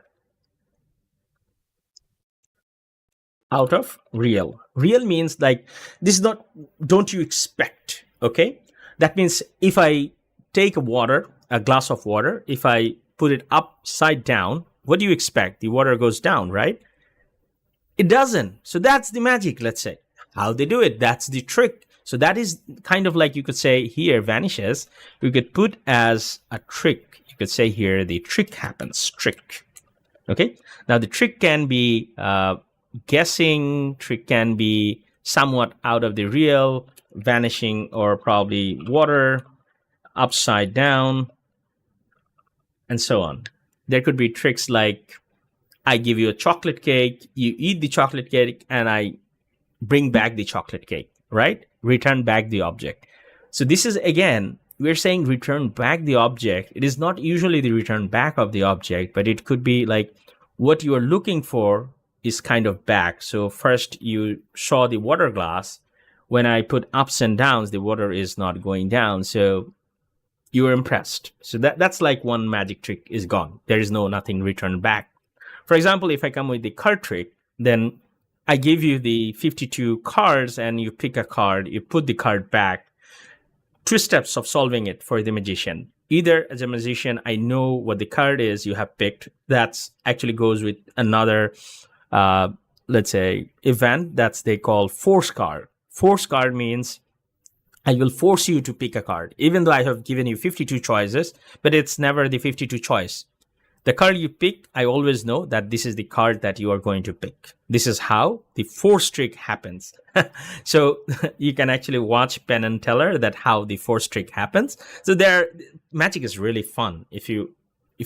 Out of real. Real means like, this is not, don't you expect, okay? That means if I take a glass of water, if I put it upside down, what do you expect? The water goes down, right? It doesn't. So that's the magic, let's say. How they do it, that's the trick. So that is kind of like, you could say here vanishes. You could put as a trick. You could say here the trick happens, trick. Okay? Now the trick can be guessing, trick can be somewhat out of the real, vanishing, or probably water, upside down, and so on. There could be tricks like, I give you a chocolate cake, you eat the chocolate cake, and I bring back the chocolate cake, right? Return back the object. So this is, again, we're saying return back the object. It is not usually the return back of the object, but it could be like what you are looking for is kind of back. So first you saw the water glass. When I put ups and downs, the water is not going down. So you were impressed. So that's like one magic trick is gone. There is nothing returned back. For example, if I come with the card trick, then I give you the 52 cards and you pick a card, you put the card back. 2 steps of solving it for the magician. Either as a magician, I know what the card is you have picked. That's actually goes with another, let's say, event that's they call force card. Force card means I will force you to pick a card, even though I have given you 52 choices, but it's never the 52 choice. The card you pick, I always know that this is the card that you are going to pick. This is how the force trick happens. So you can actually watch Penn and Teller that how the force trick happens. So magic is really fun. If you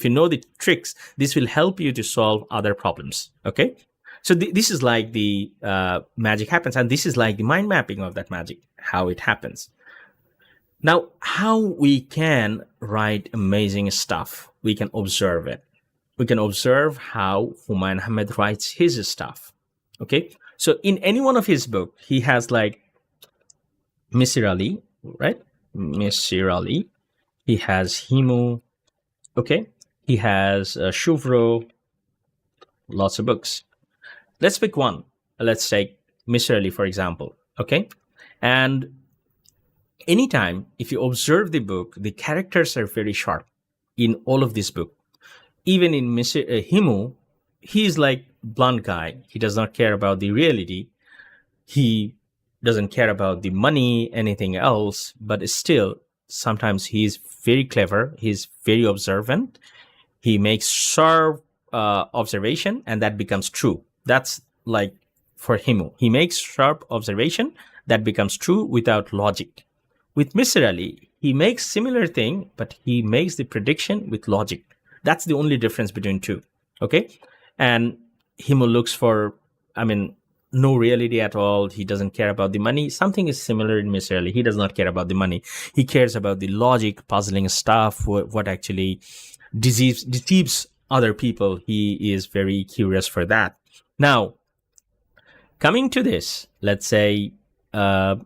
know the tricks, this will help you to solve other problems. Okay. So this is like the magic happens, and this is like the mind mapping of that magic, how it happens. Now, how we can write amazing stuff, we can observe it. We can observe how Humayun Ahmed writes his stuff. Okay, so in any one of his book, he has like Misir Ali, right? Misir Ali. He has Himu. Okay, he has Shuvro. Lots of books. Let's pick one. Let's take Misir Ali, for example. Okay, and anytime if you observe the book, the characters are very sharp in all of this book. Even in Himu, he's like blunt guy. He does not care about the reality. He doesn't care about the money, anything else. But still, sometimes he's very clever. He's very observant. He makes sharp observation, and that becomes true. That's like for Himu. He makes sharp observation that becomes true without logic. With Misir Ali, he makes similar thing, but he makes the prediction with logic. That's the only difference between two. Okay. And Himu looks for, no reality at all. He doesn't care about the money. Something is similar in Misir Ali. He does not care about the money. He cares about the logic, puzzling stuff, what actually deceives other people. He is very curious for that. Now, coming to this, let's say, Mr.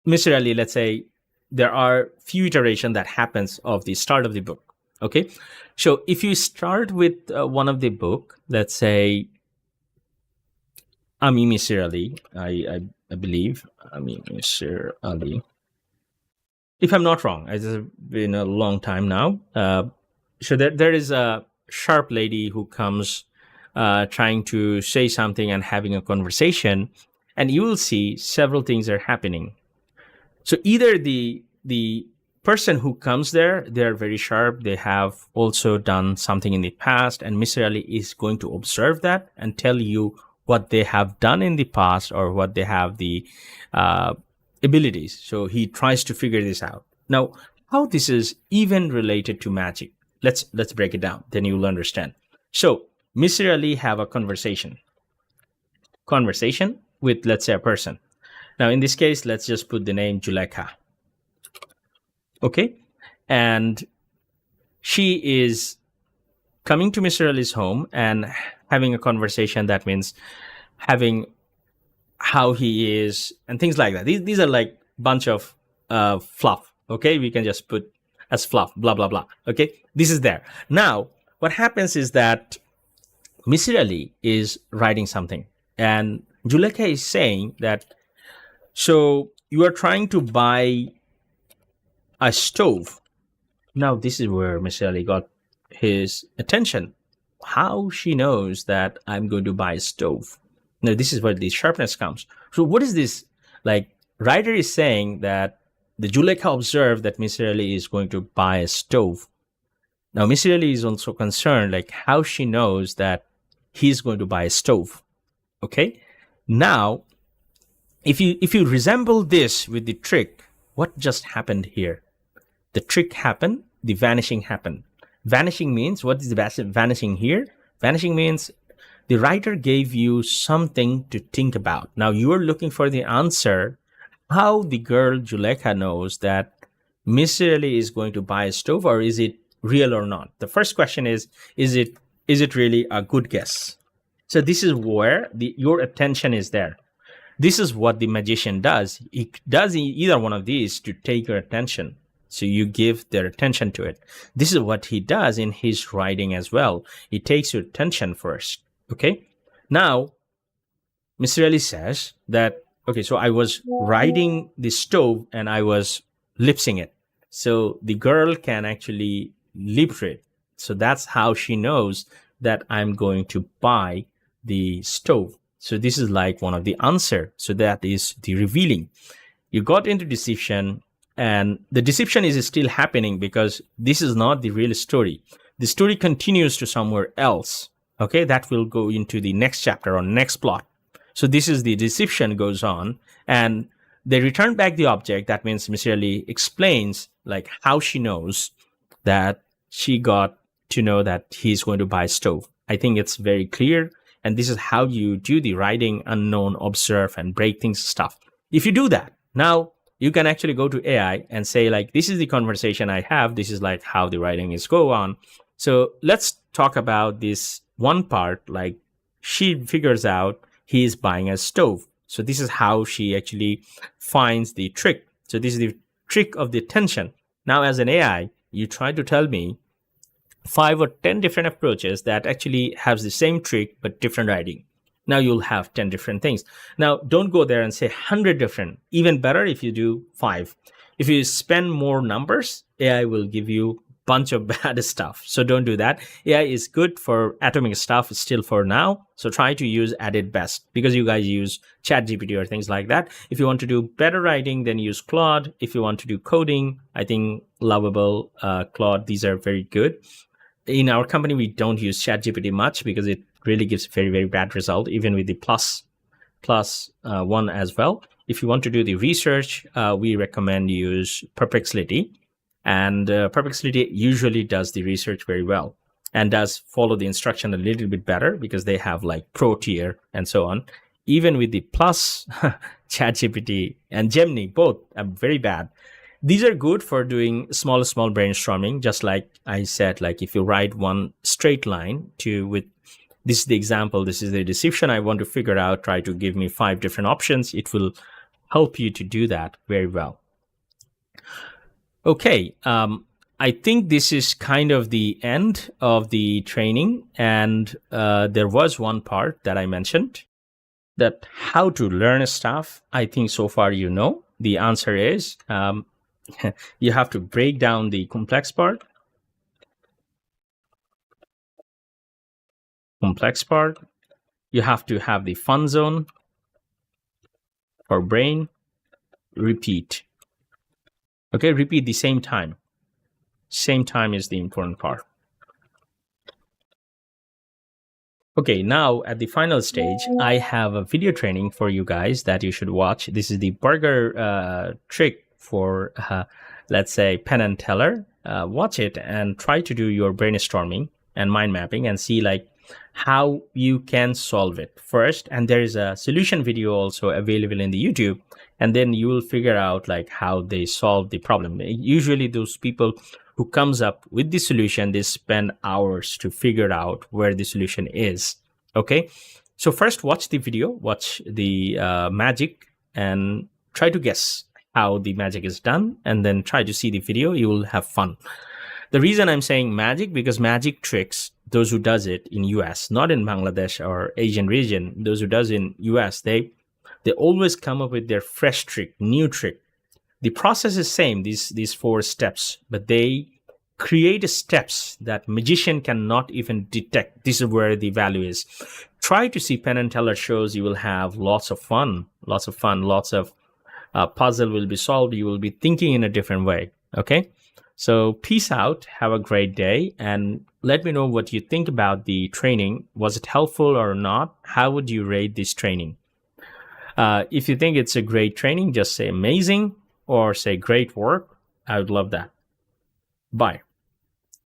Ali, let's say there are few iterations that happens of the start of the book. Okay, so if you start with one of the book, let's say Ami Misir Ali, I believe Ami Misir Ali. If I'm not wrong, it's been a long time now. So there is a sharp lady who comes trying to say something and having a conversation, and you will see several things are happening. So either the person who comes there, they're very sharp. They have also done something in the past, and Mr. Ali is going to observe that and tell you what they have done in the past or what they have the abilities. So he tries to figure this out. Now, how this is even related to magic? Let's break it down. Then you will understand. So Mr. Ali have a conversation with, let's say, a person. Now, in this case, let's just put the name Juleka. Okay. And she is coming to Mr. Ali's home and having a conversation. That means having how he is and things like that. These are like bunch of fluff. Okay. We can just put as fluff, blah, blah, blah. Okay. This is there. Now, what happens is that Mr. Ali is writing something, and Juleka is saying that, so you are trying to buy a stove. Now, this is where Mr. Ali got his attention. How she knows that I'm going to buy a stove. Now, this is where the sharpness comes. So what is this? Like, writer is saying that the Juleka observed that Mr. Ali is going to buy a stove. Now, Mr. Ali is also concerned, like, how she knows that he's going to buy a stove. Okay? Now, if you resemble this with the trick, what just happened here? The trick happened, the vanishing happened. Vanishing means, what is the vanishing here? Vanishing means the writer gave you something to think about. Now you are looking for the answer, how the girl Juleka knows that Mr. Ali is going to buy a stove, or is it real or not? The first question is it really a good guess? So this is where your attention is there. This is what the magician does. He does either one of these to take your attention. So you give their attention to it. This is what he does in his writing as well. He takes your attention first. Okay. Now, Mr. Ali says that, okay, so I was writing the stove and I was lipsing it. So the girl can actually lip read. So that's how she knows that I'm going to buy the stove. So this is like one of the answer. So that is the revealing. You got into deception And the deception is still happening because this is not the real story. The story continues to somewhere else. Okay, that will go into the next chapter or next plot. So this is the deception goes on, and they return back the object. That means Misir explains like how she knows that she got to know that he's going to buy a stove. I think it's very clear. And this is how you do the writing, unknown, observe, and break things stuff. If you do that, now you can actually go to AI and say, like, this is the conversation I have. This is like how the writing is go on. So let's talk about this one part. Like, she figures out he is buying a stove. So this is how she actually finds the trick. So this is the trick of the attention. Now, as an AI, you try to tell me 5 or 10 different approaches that actually have the same trick but different writing. Now you'll have 10 different things. Now, don't go there and say 100 different. Even better if you do 5. If you spend more numbers, AI will give you a bunch of bad stuff. So don't do that. AI is good for atomic stuff still for now. So try to use at its best, because you guys use ChatGPT or things like that. If you want to do better writing, then use Claude. If you want to do coding, I think Lovable, Claude, these are very good. In our company, we don't use ChatGPT much because it really gives very, very bad result, even with the plus one as well. If you want to do the research, we recommend use Perplexity. And Perplexity usually does the research very well and does follow the instruction a little bit better because they have like pro tier and so on. Even with the plus, ChatGPT and Gemini, both are very bad. These are good for doing small brainstorming, just like I said, like if you write one straight line with this is the example, this is the deception I want to figure out, try to give me 5 different options. It will help you to do that very well. Okay, I think this is kind of the end of the training. And there was one part that I mentioned, that how to learn stuff. I think so far you know. The answer is you have to break down the complex part. You have to have the fun zone for brain. Repeat. Okay, repeat the same time. Same time is the important part. Okay, now at the final stage, I have a video training for you guys that you should watch. This is the burger trick for, let's say, Penn and Teller. Watch it and try to do your brainstorming and mind mapping and see like how you can solve it first. And there is a solution video also available in the YouTube. And then you will figure out like how they solve the problem. Usually those people who comes up with the solution, they spend hours to figure out where the solution is. Okay, so first watch the video, watch the magic, and try to guess how the magic is done, and then try to see the video. You will have fun. The reason I'm saying magic, because magic tricks, those who does it in US, not in Bangladesh or Asian region, those who does in US, they always come up with their fresh trick, new trick. The process is same, these 4 steps, but they create steps that magician cannot even detect. This is where the value is. Try to see Penn and Teller shows. You will have lots of fun, lots of puzzle will be solved. You will be thinking in a different way. Okay, so peace out. Have a great day, and let me know what you think about the training. Was it helpful or not? How would you rate this training? If you think it's a great training, just say amazing or say great work. I would love that. Bye.